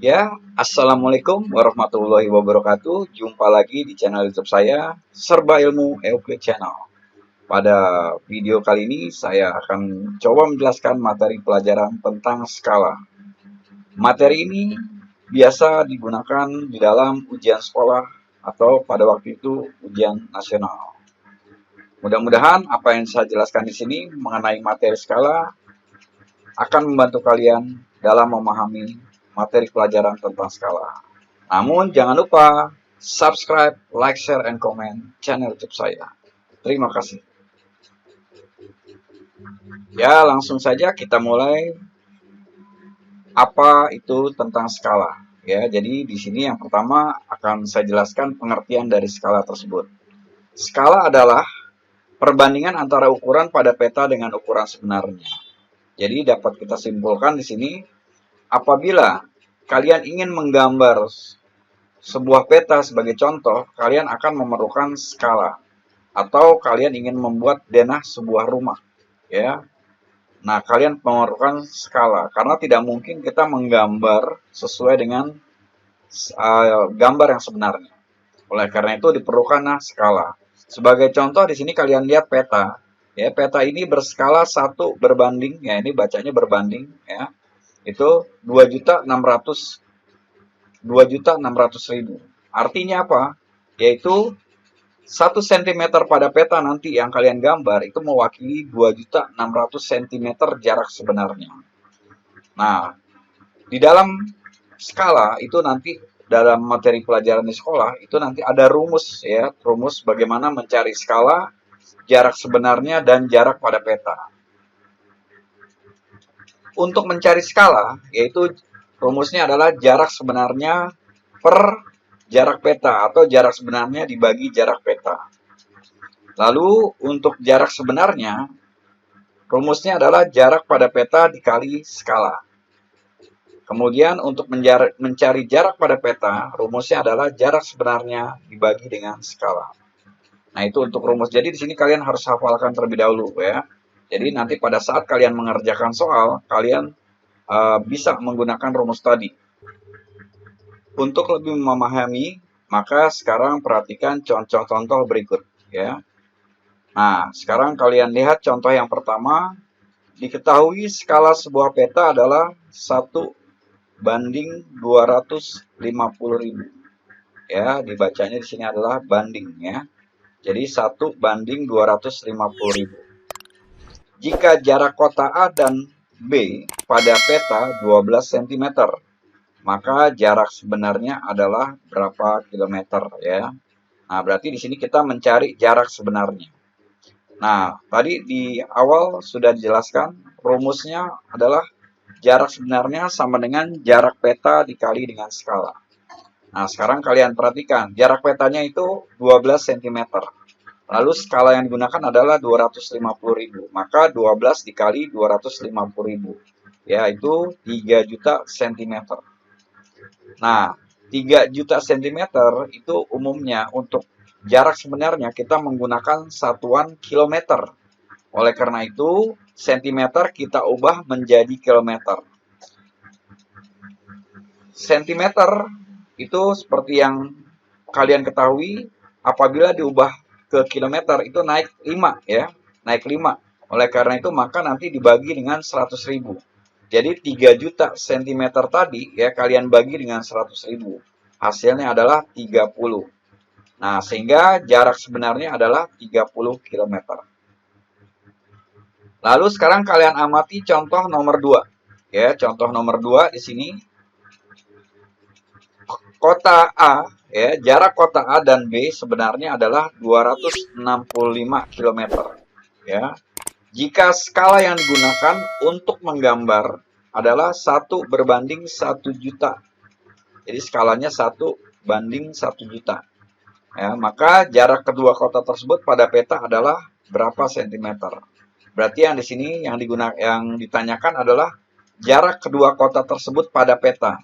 Ya, Assalamualaikum warahmatullahi wabarakatuh. Jumpa lagi di channel YouTube saya, Serba Ilmu Euclid Channel. Pada video kali ini, saya akan coba menjelaskan materi pelajaran tentang skala. Materi ini biasa digunakan di dalam ujian sekolah atau pada waktu itu ujian nasional. Mudah-mudahan apa yang saya jelaskan di sini mengenai materi skala akan membantu kalian dalam memahami materi pelajaran tentang skala. Namun jangan lupa subscribe, like, share, and comment channel YouTube saya. Terima kasih. Ya, langsung saja kita mulai. Apa itu tentang skala? Ya, jadi di sini yang pertama akan saya jelaskan pengertian dari skala tersebut. Skala adalah perbandingan antara ukuran pada peta dengan ukuran sebenarnya. Jadi dapat kita simpulkan di sini, apabila kalian ingin menggambar sebuah peta sebagai contoh, kalian akan memerlukan skala. Atau kalian ingin membuat denah sebuah rumah, ya. Nah, kalian memerlukan skala karena tidak mungkin kita menggambar sesuai dengan gambar yang sebenarnya. Oleh karena itu diperlukan skala. Sebagai contoh di sini kalian lihat peta, ya. Peta ini berskala 1/, ya, ini bacanya berbanding, ya. Itu 2.600.000. Artinya apa? Yaitu 1 cm pada peta nanti yang kalian gambar itu mewakili 2.600.000 cm jarak sebenarnya. Nah, di dalam skala itu nanti dalam materi pelajaran di sekolah itu nanti ada rumus, ya, rumus bagaimana mencari skala, jarak sebenarnya dan jarak pada peta. Untuk mencari skala, yaitu rumusnya adalah jarak sebenarnya per jarak peta atau jarak sebenarnya dibagi jarak peta. Lalu untuk jarak sebenarnya, rumusnya adalah jarak pada peta dikali skala. Kemudian untuk mencari jarak pada peta, rumusnya adalah jarak sebenarnya dibagi dengan skala. Nah, itu untuk rumus. Jadi di sini kalian harus hafalkan terlebih dahulu, ya. Jadi nanti pada saat kalian mengerjakan soal, kalian bisa menggunakan rumus tadi. Untuk lebih memahami, maka sekarang perhatikan contoh-contoh berikut, ya. Nah, sekarang kalian lihat contoh yang pertama. Diketahui skala sebuah peta adalah 1/250.000. Ya, dibacanya di sini adalah banding, ya. Jadi 1/250.000. Jika jarak kota A dan B pada peta 12 cm, maka jarak sebenarnya adalah berapa kilometer, ya. Nah, berarti di sini kita mencari jarak sebenarnya. Nah, tadi di awal sudah dijelaskan, rumusnya adalah jarak sebenarnya sama dengan jarak peta dikali dengan skala. Nah, sekarang kalian perhatikan, jarak petanya itu 12 cm. Lalu skala yang digunakan adalah 250.000. Maka 12 dikali 250.000, yaitu 3 juta cm. Nah, 3 juta cm itu umumnya untuk jarak sebenarnya kita menggunakan satuan kilometer. Oleh karena itu, sentimeter kita ubah menjadi kilometer. Sentimeter itu seperti yang kalian ketahui, apabila diubah ke kilometer itu naik 5, ya. Naik 5. Oleh karena itu maka nanti dibagi dengan 100.000. Jadi 3 juta cm tadi, ya, kalian bagi dengan 100.000. Hasilnya adalah 30. Nah, sehingga jarak sebenarnya adalah 30 km. Lalu sekarang kalian amati contoh nomor 2. Ya, contoh nomor 2 di sini. Kota A, ya, jarak kota A dan B sebenarnya adalah 265 km. Ya. Jika skala yang digunakan untuk menggambar adalah 1/1 juta. Jadi skalanya 1/1 juta. Ya, maka jarak kedua kota tersebut pada peta adalah berapa sentimeter? Berarti yang di sini yang ditanyakan adalah jarak kedua kota tersebut pada peta.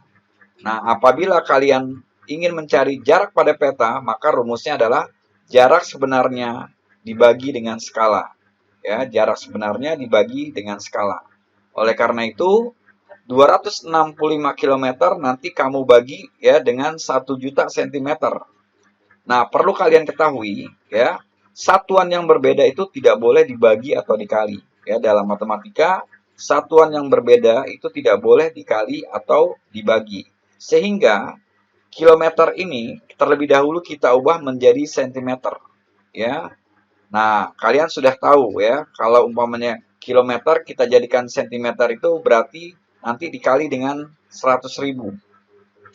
Nah, apabila kalian ingin mencari jarak pada peta, maka rumusnya adalah jarak sebenarnya dibagi dengan skala. Ya, jarak sebenarnya dibagi dengan skala. Oleh karena itu, 265 km nanti kamu bagi ya dengan 1 juta cm. Nah, perlu kalian ketahui ya, satuan yang berbeda itu tidak boleh dibagi atau dikali. Ya, dalam matematika, satuan yang berbeda itu tidak boleh dikali atau dibagi. Sehingga kilometer ini terlebih dahulu kita ubah menjadi sentimeter. Ya. Nah, kalian sudah tahu ya, kalau umpamanya kilometer kita jadikan sentimeter itu berarti nanti dikali dengan 100.000.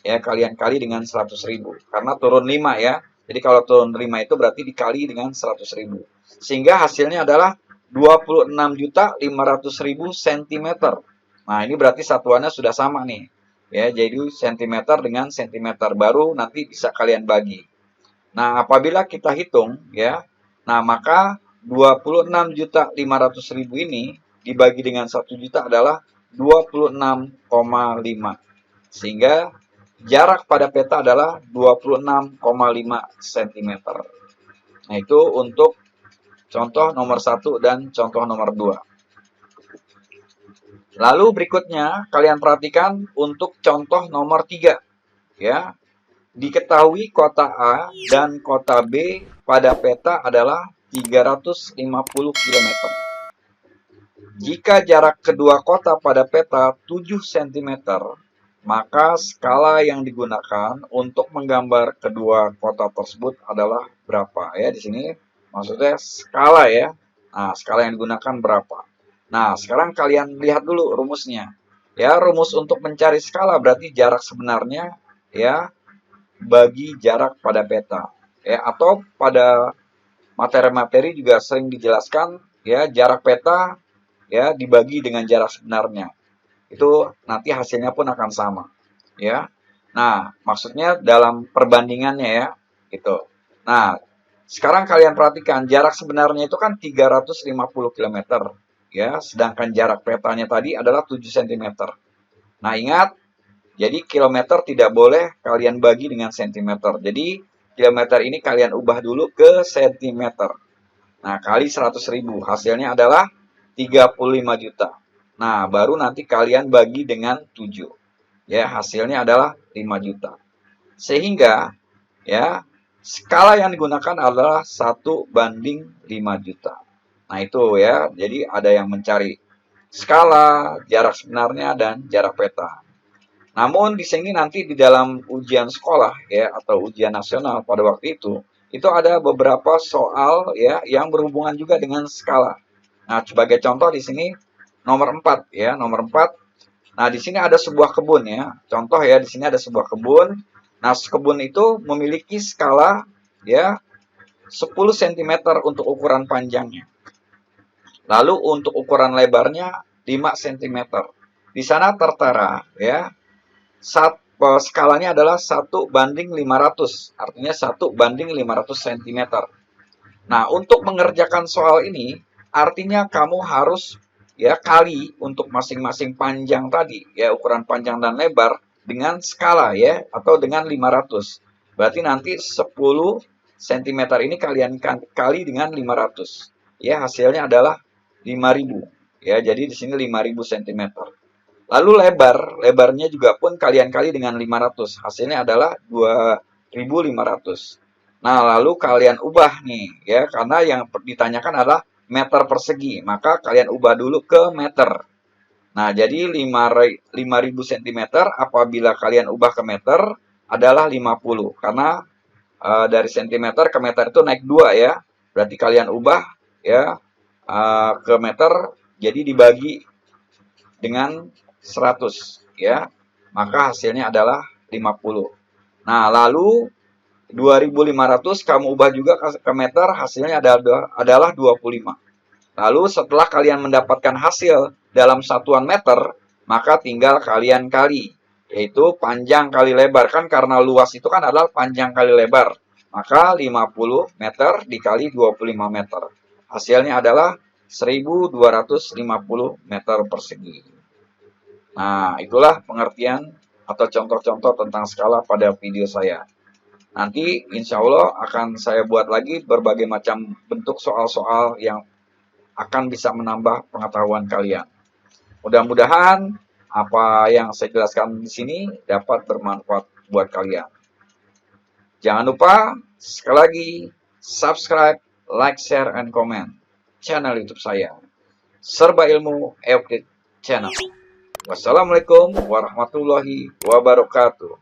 Ya, kalian kali dengan 100.000. Karena turun 5 ya. Jadi kalau turun 5 itu berarti dikali dengan 100.000. Sehingga hasilnya adalah 26.500.000 cm. Nah, ini berarti satuannya sudah sama nih. Ya, jadi sentimeter dengan sentimeter baru nanti bisa kalian bagi. Nah, apabila kita hitung ya, nah maka 26.500.000 ini dibagi dengan 1 juta adalah 26,5. Sehingga jarak pada peta adalah 26,5 cm. Nah, itu untuk contoh nomor 1 dan contoh nomor 2. Lalu berikutnya, kalian perhatikan untuk contoh nomor 3. Ya, diketahui kota A dan kota B pada peta adalah 350 km. Jika jarak kedua kota pada peta 7 cm, maka skala yang digunakan untuk menggambar kedua kota tersebut adalah berapa? Ya, di sini maksudnya skala ya. Nah, skala yang digunakan berapa? Nah, sekarang kalian lihat dulu rumusnya. Ya, rumus untuk mencari skala berarti jarak sebenarnya ya bagi jarak pada peta. Ya, atau pada materi-materi juga sering dijelaskan ya jarak peta ya dibagi dengan jarak sebenarnya. Itu nanti hasilnya pun akan sama. Ya. Nah, maksudnya dalam perbandingannya ya, gitu. Nah, sekarang kalian perhatikan jarak sebenarnya itu kan 350 km ya, sedangkan jarak petanya tadi adalah 7 cm. Nah, ingat, jadi kilometer tidak boleh kalian bagi dengan sentimeter. Jadi kilometer ini kalian ubah dulu ke sentimeter. Nah, kali 100.000. Hasilnya adalah 35 juta. Nah, baru nanti kalian bagi dengan 7. Ya, hasilnya adalah 5 juta. Sehingga ya, skala yang digunakan adalah 1:5 juta. Nah, itu ya. Jadi ada yang mencari skala, jarak sebenarnya dan jarak peta. Namun di sini nanti di dalam ujian sekolah ya atau ujian nasional pada waktu itu ada beberapa soal ya yang berhubungan juga dengan skala. Nah, sebagai contoh di sini nomor 4 ya, nomor 4. Nah, di sini ada sebuah kebun ya. Contoh ya, di sini ada sebuah kebun. Nah, kebun itu memiliki skala ya 10 cm untuk ukuran panjangnya. Lalu untuk ukuran lebarnya 5 cm. Di sana tertera ya skalanya adalah 1:500, artinya 1:500 cm. Nah, untuk mengerjakan soal ini, artinya kamu harus ya kali untuk masing-masing panjang tadi, ya ukuran panjang dan lebar dengan skala ya, atau dengan 500. Berarti nanti 10 cm ini kalian kali dengan 500. Ya, hasilnya adalah 5.000. Ya, jadi di sini 5.000 cm. Lalu lebarnya juga pun kalian kali dengan 500. Hasilnya adalah 2.500. Nah, lalu kalian ubah nih ya, karena yang ditanyakan adalah meter persegi, maka kalian ubah dulu ke meter. Nah, jadi 5.000 cm apabila kalian ubah ke meter adalah 50. Karena dari cm ke meter itu naik 2 ya. Berarti kalian ubah ya ke meter, jadi dibagi dengan 100 ya, maka hasilnya adalah 50. Nah, lalu 2.500 kamu ubah juga ke meter, hasilnya adalah 25. Lalu setelah kalian mendapatkan hasil dalam satuan meter, maka tinggal kalian kali, yaitu panjang kali lebar. Kan karena luas itu kan adalah panjang kali lebar, maka 50 meter dikali 25 meter. Hasilnya adalah 1.250 meter persegi. Nah, itulah pengertian atau contoh-contoh tentang skala pada video saya. Nanti insya Allah akan saya buat lagi berbagai macam bentuk soal-soal yang akan bisa menambah pengetahuan kalian. Mudah-mudahan apa yang saya jelaskan di sini dapat bermanfaat buat kalian. Jangan lupa sekali lagi subscribe, like, share, and comment channel YouTube saya, Serba Ilmu Euclid Channel. Wassalamualaikum warahmatullahi wabarakatuh.